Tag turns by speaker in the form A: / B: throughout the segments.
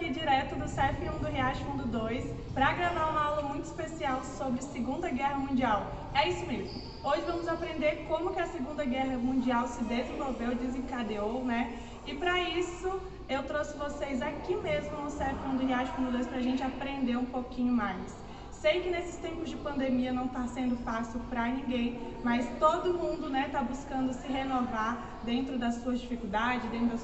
A: aqui direto do CF1 do Riacho Fundo 2 para gravar uma aula muito especial sobre Segunda Guerra Mundial. É isso mesmo. Hoje vamos aprender como que a Segunda Guerra Mundial se desenvolveu, desencadeou, né? E para isso eu trouxe vocês aqui mesmo no CF1 do Riacho Fundo 2 para a gente aprender um pouquinho mais. Sei que nesses tempos de pandemia não está sendo fácil para ninguém, mas todo mundo está buscando se renovar dentro das suas dificuldades, dentro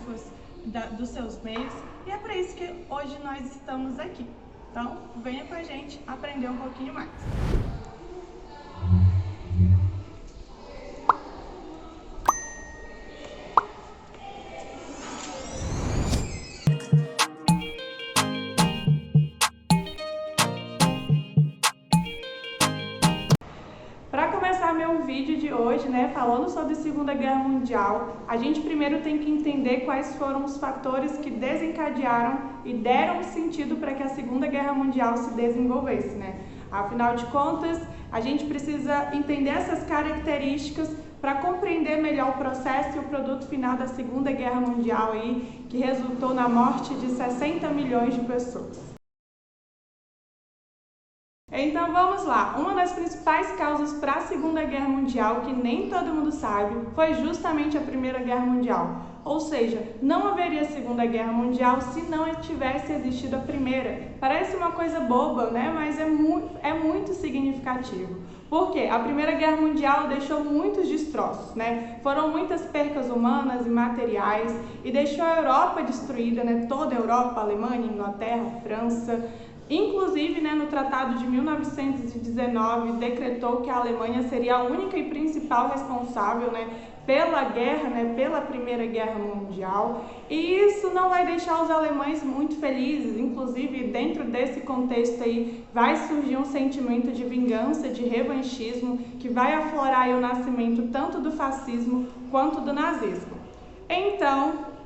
A: dos seus meios, e é para isso que hoje nós estamos aqui. Então, venha com a gente aprender um pouquinho mais. Para começar meu vídeo de hoje, falando sobre a Segunda Guerra Mundial, a gente primeiro tem que entender quais foram os fatores que desencadearam e deram sentido para que a Segunda Guerra Mundial se desenvolvesse, Afinal de contas, a gente precisa entender essas características para compreender melhor o processo e o produto final da Segunda Guerra Mundial aí, que resultou na morte de 60 milhões de pessoas. Então vamos lá, uma das principais causas para a Segunda Guerra Mundial, que nem todo mundo sabe, foi justamente a Primeira Guerra Mundial. Ou seja, não haveria Segunda Guerra Mundial se não tivesse existido a Primeira. Parece uma coisa boba, mas é muito significativo. Por quê? A Primeira Guerra Mundial deixou muitos destroços, Foram muitas percas humanas e materiais e deixou a Europa destruída, toda a Europa, Alemanha, Inglaterra, França. Inclusive, no Tratado de 1919, decretou que a Alemanha seria a única e principal responsável pela guerra, pela Primeira Guerra Mundial. E isso não vai deixar os alemães muito felizes. Inclusive, dentro desse contexto aí, vai surgir um sentimento de vingança, de revanchismo, que vai aflorar aí o nascimento tanto do fascismo quanto do nazismo. Então,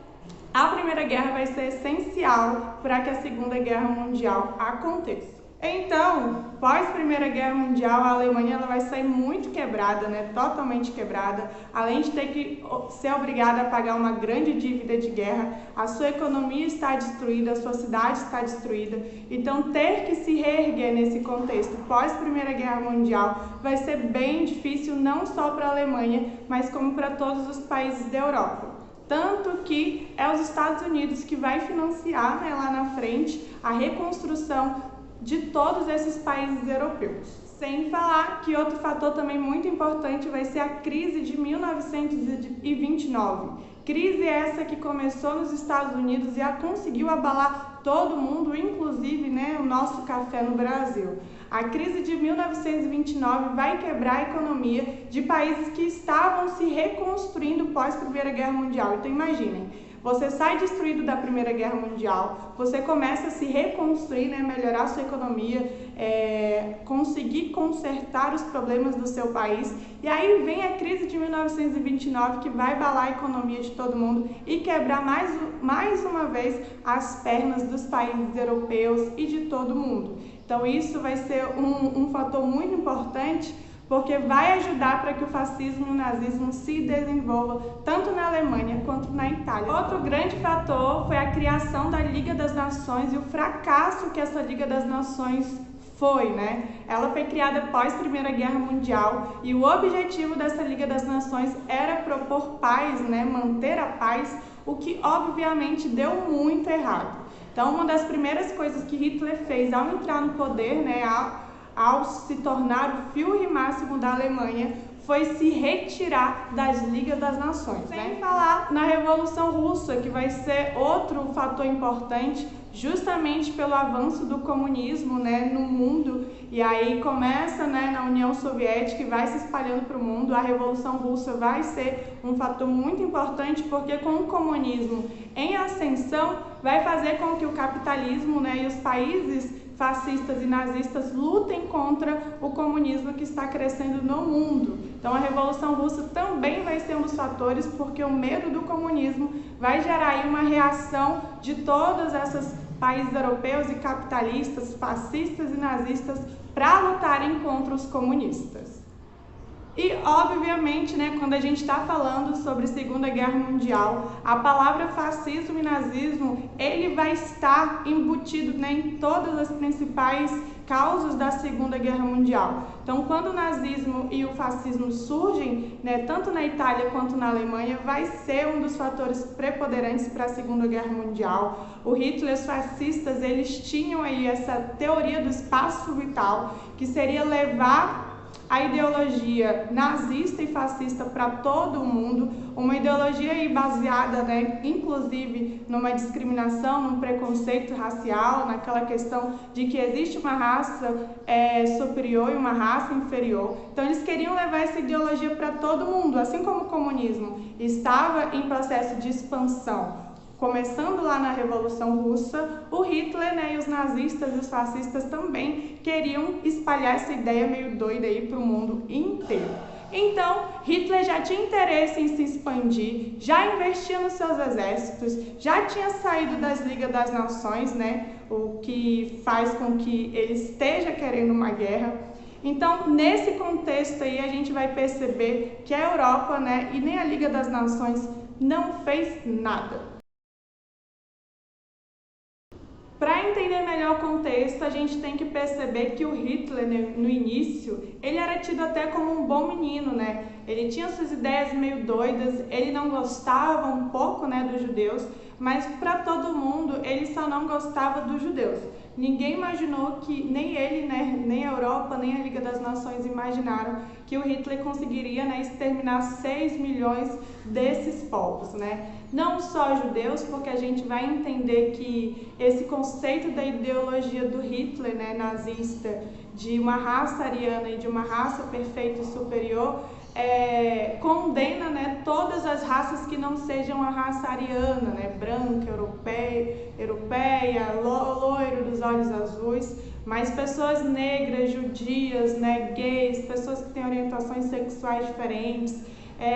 A: a Primeira Guerra vai ser essencial para que a Segunda Guerra Mundial aconteça. Então, pós Primeira Guerra Mundial, a Alemanha vai sair muito quebrada, totalmente quebrada, além de ter que ser obrigada a pagar uma grande dívida de guerra, a sua economia está destruída, a sua cidade está destruída. Então, ter que se reerguer nesse contexto pós Primeira Guerra Mundial vai ser bem difícil, não só para a Alemanha, mas como para todos os países da Europa. Tanto que é os Estados Unidos que vai financiar lá na frente a reconstrução de todos esses países europeus. Sem falar que outro fator também muito importante vai ser a crise de 1929. Crise essa que começou nos Estados Unidos e conseguiu abalar todo mundo, inclusive o nosso café no Brasil. A crise de 1929 vai quebrar a economia de países que estavam se reconstruindo pós Primeira Guerra Mundial. Então imaginem, você sai destruído da Primeira Guerra Mundial, você começa a se reconstruir, melhorar a sua economia, conseguir consertar os problemas do seu país, e aí vem a crise de 1929 que vai abalar a economia de todo mundo e quebrar mais uma vez as pernas dos países europeus e de todo mundo. Então isso vai ser um fator muito importante, porque vai ajudar para que o fascismo e o nazismo se desenvolvam tanto na Alemanha quanto na Itália. Outro grande fator foi a criação da Liga das Nações e o fracasso que essa Liga das Nações foi, Ela foi criada após a Primeira Guerra Mundial e o objetivo dessa Liga das Nações era propor paz, manter a paz, o que obviamente deu muito errado. Então, uma das primeiras coisas que Hitler fez ao entrar no poder, ao se tornar o fiel máximo da Alemanha, foi se retirar das Ligas das Nações. Sem falar na Revolução Russa, que vai ser outro fator importante, justamente pelo avanço do comunismo no mundo, e aí começa na União Soviética e vai se espalhando para o mundo. A Revolução Russa vai ser um fator muito importante, porque com o comunismo em ascensão vai fazer com que o capitalismo e os países fascistas e nazistas lutem contra o comunismo que está crescendo no mundo. Então a Revolução Russa também vai ser um dos fatores, porque o medo do comunismo vai gerar aí uma reação de todos esses países europeus e capitalistas, fascistas e nazistas, para lutarem contra os comunistas. E, obviamente, né, quando a gente está falando sobre Segunda Guerra Mundial, a palavra fascismo e nazismo, ele vai estar embutido, né, em todas as principais causas da Segunda Guerra Mundial. Então, quando o nazismo e o fascismo surgem, né, tanto na Itália quanto na Alemanha, vai ser um dos fatores preponderantes para a Segunda Guerra Mundial. O Hitler e os fascistas, eles tinham aí essa teoria do espaço vital, que seria levar a ideologia nazista e fascista para todo o mundo, uma ideologia aí baseada, né, inclusive numa discriminação, num preconceito racial, naquela questão de que existe uma raça superior e uma raça inferior. Então eles queriam levar essa ideologia para todo mundo, assim como o comunismo estava em processo de expansão. Começando lá na Revolução Russa, o Hitler, né, e os nazistas e os fascistas também queriam espalhar essa ideia meio doida aí para o mundo inteiro. Então, Hitler já tinha interesse em se expandir, já investia nos seus exércitos, já tinha saído das Ligas das Nações, né, o que faz com que ele esteja querendo uma guerra. Então, nesse contexto aí, a gente vai perceber que a Europa, né, e nem a Liga das Nações não fez nada. Para entender melhor o contexto, a gente tem que perceber que o Hitler, né, no início, ele era tido até como um bom menino, né? Ele tinha suas ideias meio doidas, ele não gostava um pouco, né, dos judeus, mas para todo mundo ele só não gostava dos judeus. Ninguém imaginou que, nem ele, né, nem a Europa, nem a Liga das Nações imaginaram que o Hitler conseguiria, né, exterminar 6 milhões desses povos, né? Não só judeus, porque a gente vai entender que esse conceito da ideologia do Hitler, né, nazista, de uma raça ariana e de uma raça perfeita e superior, condena, né, todas as raças que não sejam a raça ariana, né, branca, europeia, loiro dos olhos azuis, mas pessoas negras, judias, né, gays, pessoas que têm orientações sexuais diferentes,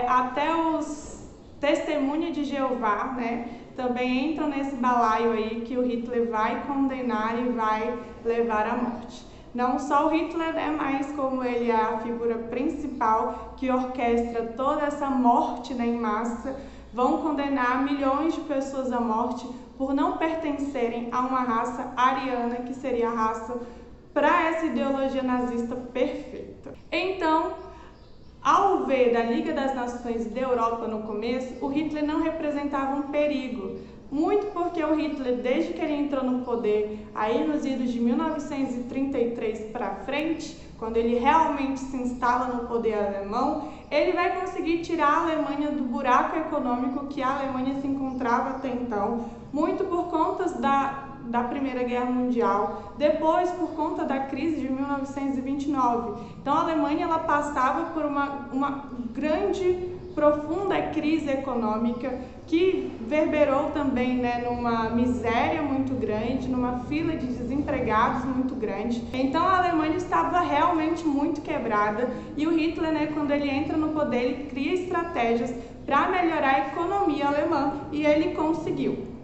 A: até os testemunhas de Jeová, né, também entram nesse balaio aí que o Hitler vai condenar e vai levar à morte. Não só o Hitler, né, mas como ele é a figura principal que orquestra toda essa morte, né, em massa, vão condenar milhões de pessoas à morte por não pertencerem a uma raça ariana, que seria a raça para essa ideologia nazista perfeita. Então, ao ver da Liga das Nações da Europa no começo, o Hitler não representava um perigo, muito porque o Hitler, desde que ele entrou no poder, aí nos idos de 1933 para frente, quando ele realmente se instala no poder alemão, ele vai conseguir tirar a Alemanha do buraco econômico que a Alemanha se encontrava até então, muito por conta da Primeira Guerra Mundial, depois por conta da crise de 1929. Então a Alemanha ela passava por uma grande, profunda crise econômica que verberou também, né, numa miséria muito grande, numa fila de desempregados muito grande. Então a Alemanha estava realmente muito quebrada e o Hitler, né, quando ele entra no poder, ele cria estratégias para melhorar a economia alemã e ele conseguiu.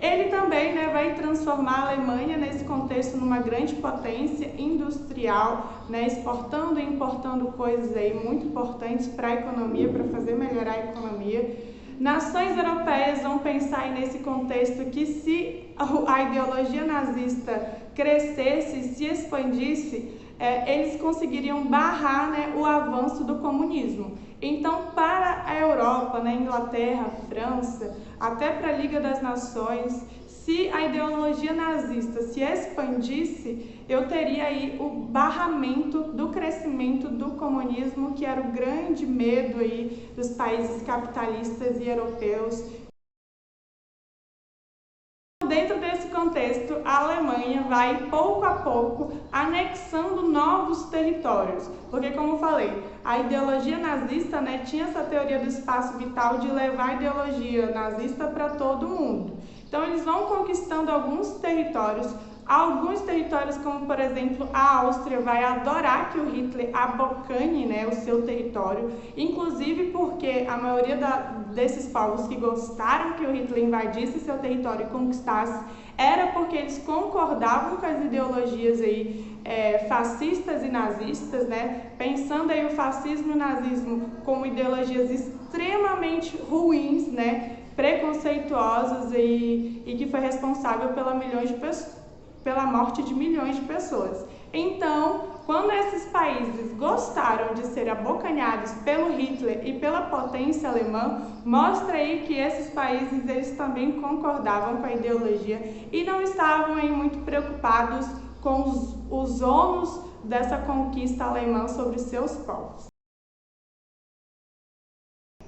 A: Ele também, né, vai transformar a Alemanha nesse contexto numa grande potência industrial, né, exportando e importando coisas aí muito importantes para a economia, para fazer melhorar a economia. Nações europeias vão pensar aí nesse contexto que se a ideologia nazista crescesse, se expandisse, eles conseguiriam barrar, né, o avanço do comunismo. Então, para a Europa, né, Inglaterra, França, até para a Liga das Nações, se a ideologia nazista se expandisse, eu teria aí o barramento do crescimento do comunismo, que era o grande medo aí dos países capitalistas e europeus. Dentro desse contexto, a Alemanha vai, pouco a pouco, anexando novos territórios. Porque, como eu falei, a ideologia nazista, né, tinha essa teoria do espaço vital de levar a ideologia nazista para todo mundo. Então, eles vão conquistando alguns territórios Alguns territórios, como por exemplo a Áustria, vai adorar que o Hitler abocane, né, o seu território, inclusive porque a maioria desses povos que gostaram que o Hitler invadisse seu território e conquistasse, era porque eles concordavam com as ideologias aí, fascistas e nazistas, né, pensando aí o fascismo e o nazismo como ideologias extremamente ruins, né, preconceituosas e que foi responsável pela morte de milhões de pessoas. Então, quando esses países gostaram de ser abocanhados pelo Hitler e pela potência alemã, mostra aí que esses países eles também concordavam com a ideologia e não estavam aí muito preocupados com os ônus dessa conquista alemã sobre seus povos.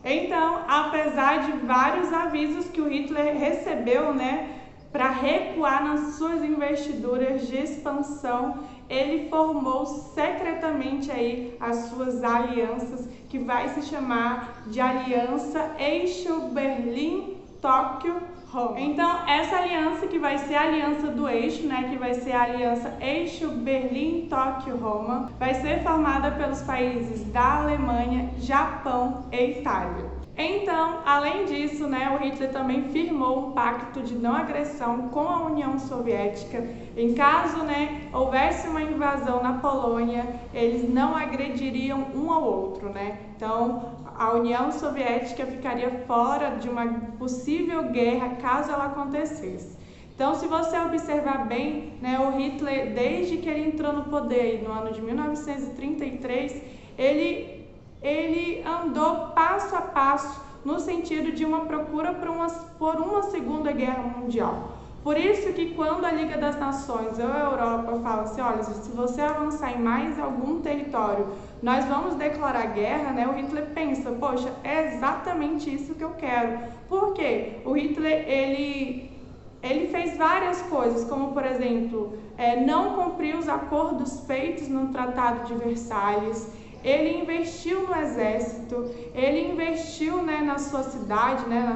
A: Então, apesar de vários avisos que o Hitler recebeu, né, para recuar nas suas investiduras de expansão, ele formou secretamente aí as suas alianças, que vai se chamar de Aliança Eixo Berlim-Tóquio-Roma. Então, essa aliança que vai ser a aliança do eixo, né, que vai ser a aliança Eixo Berlim-Tóquio-Roma, vai ser formada pelos países da Alemanha, Japão e Itália. Então, além disso, né, o Hitler também firmou um pacto de não agressão com a União Soviética. Em caso, né, houvesse uma invasão na Polônia, eles não agrediriam um ao outro, né? Então, a União Soviética ficaria fora de uma possível guerra caso ela acontecesse. Então, se você observar bem, né, o Hitler, desde que ele entrou no poder no ano de 1933, ele andou passo a passo no sentido de uma procura por uma Segunda Guerra Mundial. Por isso que quando a Liga das Nações ou a Europa fala assim, olha, se você avançar em mais algum território, nós vamos declarar guerra, né? O Hitler pensa, poxa, é exatamente isso que eu quero. Por quê? O Hitler, ele fez várias coisas, como por exemplo, não cumprir os acordos feitos no Tratado de Versalhes. Ele investiu no exército, ele investiu, né, na sua cidade, né,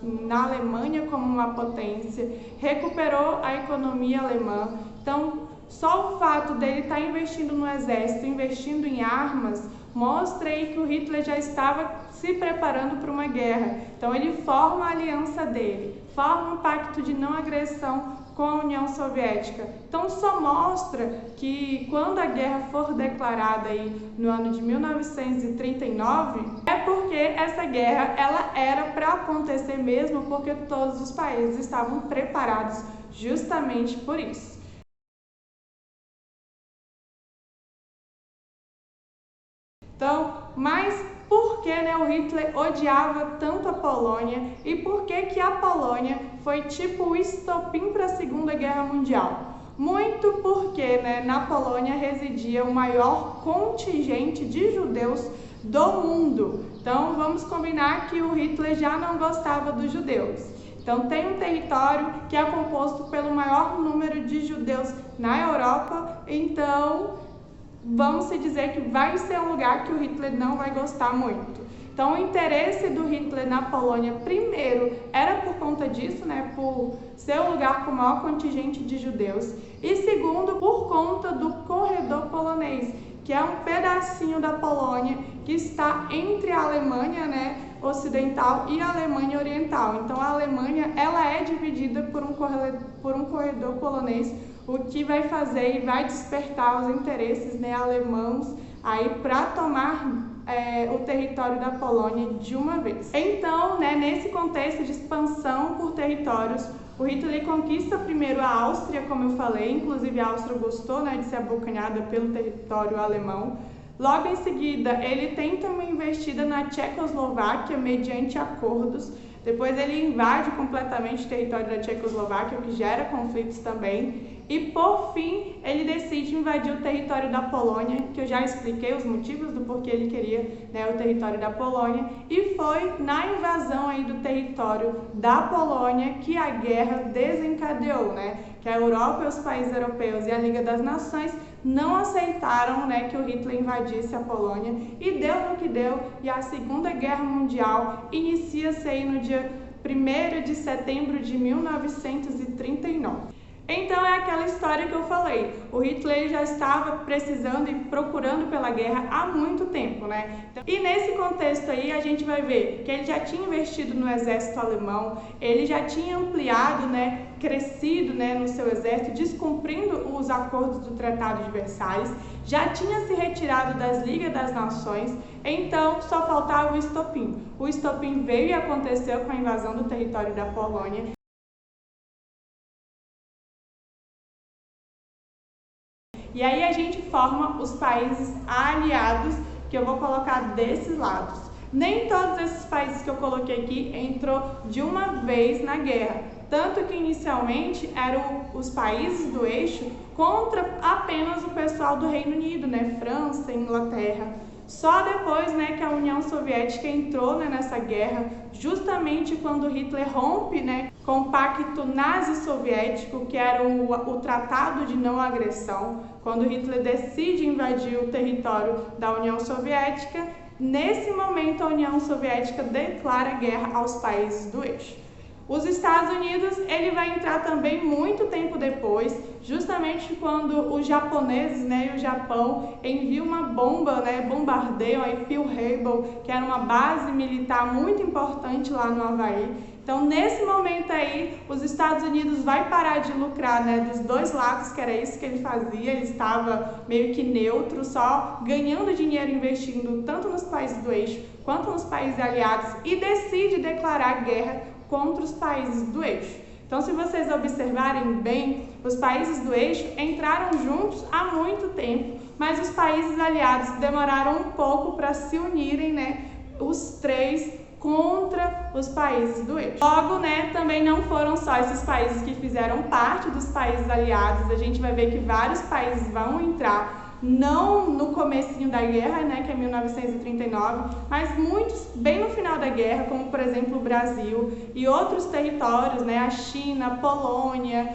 A: na Alemanha como uma potência, recuperou a economia alemã. Então, só o fato dele estar investindo no exército, investindo em armas, mostra aí que o Hitler já estava se preparando para uma guerra. Então, ele forma a aliança dele, forma um pacto de não agressão com a União Soviética. Então, só mostra que quando a guerra for declarada aí no ano de 1939, é porque essa guerra ela era para acontecer mesmo, porque todos os países estavam preparados justamente por isso. Então, mas por que, né, o Hitler odiava tanto a Polônia e por que a Polônia foi tipo o estopim para a Segunda Guerra Mundial? Muito porque, né, na Polônia residia o maior contingente de judeus do mundo. Então, vamos combinar que o Hitler já não gostava dos judeus. Então, tem um território que é composto pelo maior número de judeus na Europa, então vamos se dizer que vai ser um lugar que o Hitler não vai gostar muito. Então, o interesse do Hitler na Polônia, primeiro, era por conta disso, né, por ser um lugar com o maior contingente de judeus, e segundo, por conta do corredor polonês, que é um pedacinho da Polônia que está entre a Alemanha, né, ocidental e a Alemanha oriental. Então, a Alemanha ela é dividida por um corredor polonês, o que vai fazer e vai despertar os interesses, né, alemãos aí para tomar o território da Polônia de uma vez. Então, né, nesse contexto de expansão por territórios, o Hitler conquista primeiro a Áustria, como eu falei, inclusive a Áustria gostou, né, de ser abocanhada pelo território alemão. Logo em seguida, ele tenta uma investida na Tchecoslováquia mediante acordos. Depois ele invade completamente o território da Tchecoslováquia, o que gera conflitos também. E por fim, ele decide invadir o território da Polônia, que eu já expliquei os motivos do porquê ele queria, né, o território da Polônia. E foi na invasão aí do território da Polônia que a guerra desencadeou, né? Que a Europa e os países europeus e a Liga das Nações não aceitaram, né, que o Hitler invadisse a Polônia e deu no que deu, e a Segunda Guerra Mundial inicia-se aí no dia 1º de setembro de 1939. Então é aquela história que eu falei, o Hitler já estava precisando e procurando pela guerra há muito tempo, né? E nesse contexto aí a gente vai ver que ele já tinha investido no exército alemão, ele já tinha ampliado, né, crescido, né, no seu exército, descumprindo os acordos do Tratado de Versalhes, já tinha se retirado das Ligas das Nações, então só faltava o estopim. O estopim veio e aconteceu com a invasão do território da Polônia. E aí a gente forma os países aliados, que eu vou colocar desses lados. Nem todos esses países que eu coloquei aqui entrou de uma vez na guerra. Tanto que inicialmente eram os países do eixo contra apenas o pessoal do Reino Unido, né? França, Inglaterra. Só depois, né, que a União Soviética entrou, né, nessa guerra, justamente quando Hitler rompe, né, com o Pacto Nazi-Soviético, que era o Tratado de Não Agressão, quando Hitler decide invadir o território da União Soviética. Nesse momento, a União Soviética declara guerra aos países do eixo. Os Estados Unidos, ele vai entrar também muito tempo depois, justamente quando os japoneses, né, e o Japão enviam uma bomba, né, bombardeiam aí Pearl Harbor, que era uma base militar muito importante lá no Havaí. Então, nesse momento aí, os Estados Unidos vai parar de lucrar, né, dos dois lados, que era isso que ele fazia, ele estava meio que neutro, só ganhando dinheiro investindo tanto nos países do eixo quanto nos países aliados, e decide declarar guerra contra os países do eixo. Então, se vocês observarem bem, os países do eixo entraram juntos há muito tempo, mas os países aliados demoraram um pouco para se unirem, né, os três contra os países do eixo. Logo, né, também não foram só esses países que fizeram parte dos países aliados, a gente vai ver que vários países vão entrar não no comecinho da guerra, né, que é 1939, mas muitos bem no final da guerra, como por exemplo o Brasil e outros territórios, né, a China, a Polônia,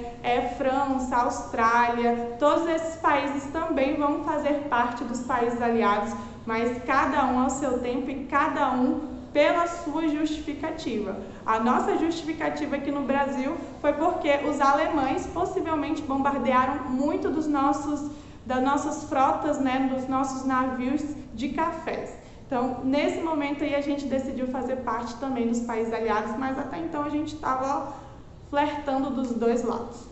A: França, Austrália, todos esses países também vão fazer parte dos países aliados, mas cada um ao seu tempo e cada um pela sua justificativa. A nossa justificativa aqui no Brasil foi porque os alemães possivelmente bombardearam muito das nossas frotas, né, dos nossos navios de cafés. Então, nesse momento aí a gente decidiu fazer parte também dos países aliados, mas até então a gente estava flertando dos dois lados.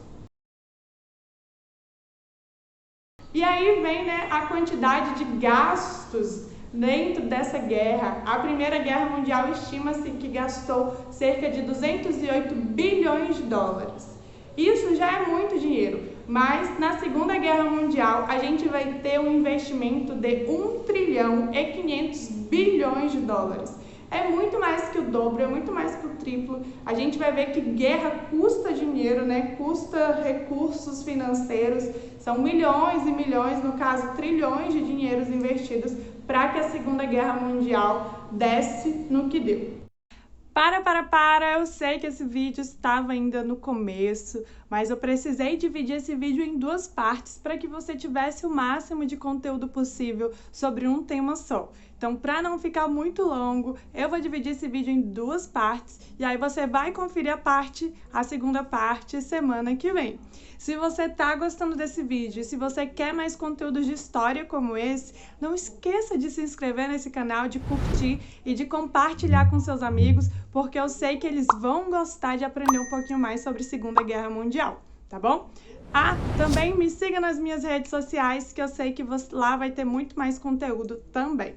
A: E aí vem, né, a quantidade de gastos dentro dessa guerra. A Primeira Guerra Mundial estima-se que gastou cerca de 208 bilhões de dólares. Isso já é muito dinheiro, mas na Segunda Guerra Mundial a gente vai ter um investimento de 1 trilhão e 500 bilhões de dólares. É muito mais que o dobro, é muito mais que o triplo. A gente vai ver que guerra custa dinheiro, né? Custa recursos financeiros, são milhões e milhões, no caso trilhões de dinheiros investidos para que a Segunda Guerra Mundial desse no que deu. Eu sei que esse vídeo estava ainda no começo, mas eu precisei dividir esse vídeo em duas partes para que você tivesse o máximo de conteúdo possível sobre um tema só. Então, para não ficar muito longo, eu vou dividir esse vídeo em duas partes e aí você vai conferir a segunda parte semana que vem. Se você tá gostando desse vídeo e se você quer mais conteúdos de história como esse, não esqueça de se inscrever nesse canal, de curtir e de compartilhar com seus amigos, porque eu sei que eles vão gostar de aprender um pouquinho mais sobre Segunda Guerra Mundial, tá bom? Também me siga nas minhas redes sociais, que eu sei que lá vai ter muito mais conteúdo também.